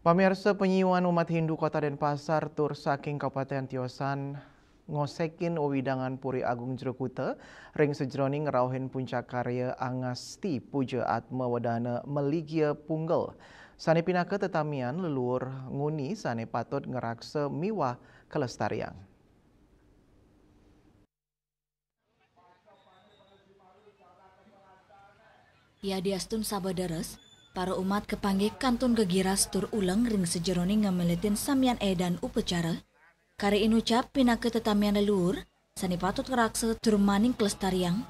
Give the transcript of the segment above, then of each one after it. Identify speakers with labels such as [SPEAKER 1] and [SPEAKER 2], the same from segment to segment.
[SPEAKER 1] Pamirsa penyiuan umat Hindu Kota Denpasar tur saking Kabupaten Tiosan ngosekin wewidangan Puri Agung Jero ring sejroning ngerauhin puncak karya Angasti Puja Atma Wadana Meligia Punggel. Sane pinaka tetamian leluhur nguni sane patut ngeraksa miwah kelestarian.
[SPEAKER 2] Ya diastun sabadares, para umat kepanggih kantun gegiras tur ulang ring sejeroning ngemeletin samian edan upacara. Kare inucap pinake tetamian leluhur, sani patut ngeraksa tur maning kelestarian.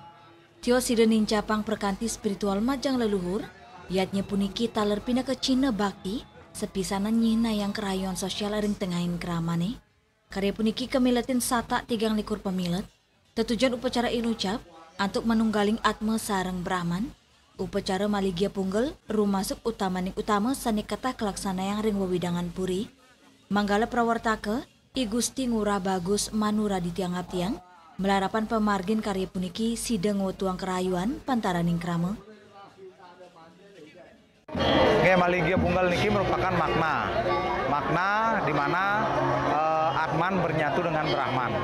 [SPEAKER 2] Tio sidenin capang perkanti spiritual majang leluhur, yatnya puniki taler pinake Cina bakti, sepisanan nyihna yang kerayon sosial ring tengahin keramane. Kare puniki kemiletin sata 3 likur pemilet, tetujuan upacara inucap, untuk menunggaling atma sarang Brahman. Upacara Maligia Punggel, rumasuk utama sani kata kelaksana yang ring wewidangan puri. Manggala prawartake, I Gusti Ngurah Bagus Manura di tiang-tiang, melarapan pemargin karya puniki sideng wetuang kerayuan pantaraning krama.
[SPEAKER 3] Maligia Punggel niki merupakan makna di mana Atman bernyatu dengan Brahman.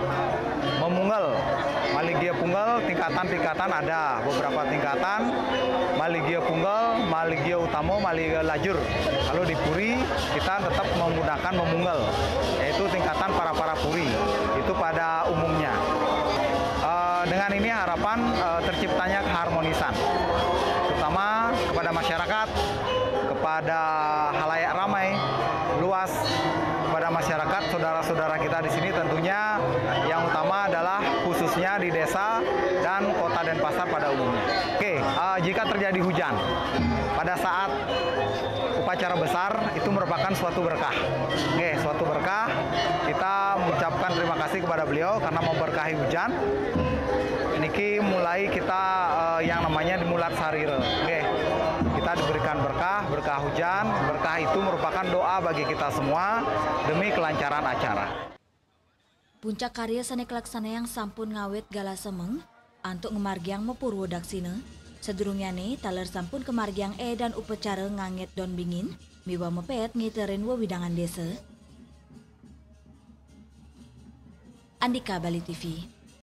[SPEAKER 3] Memunggal Maligia Punggel tingkatan ada beberapa tingkatan. Maligia Punggel, Maligia Utama, Maligia Lajur. Kalau di Puri kita tetap menggunakan memunggal, yaitu tingkatan para Puri. Itu pada umumnya. Dengan ini harapan terciptanya keharmonisan, terutama kepada masyarakat, kepada halayak ramai, luas, kepada masyarakat, saudara-saudara kita di sini tentunya yang utama adalah khususnya di desa dan kota Denpasar pada umumnya. Jika terjadi hujan pada saat upacara besar itu merupakan suatu berkah. Suatu berkah. Kita mengucapkan terima kasih kepada beliau karena memberkahi hujan. Niki mulai kita yang namanya dimulat sarire. Kita diberikan berkah hujan. Berkah itu merupakan doa bagi kita semua demi kelancaran acara.
[SPEAKER 2] Puncak karya sane kelaksana yang sampun ngawet gala semeng, antuk ngemargiang mepurwo daksina. Sedurungnya nih, taler sampun kemargiang dan upacara nganget don bingin, miwa mepet ngiterin wewidangan desa. Andika Bali TV.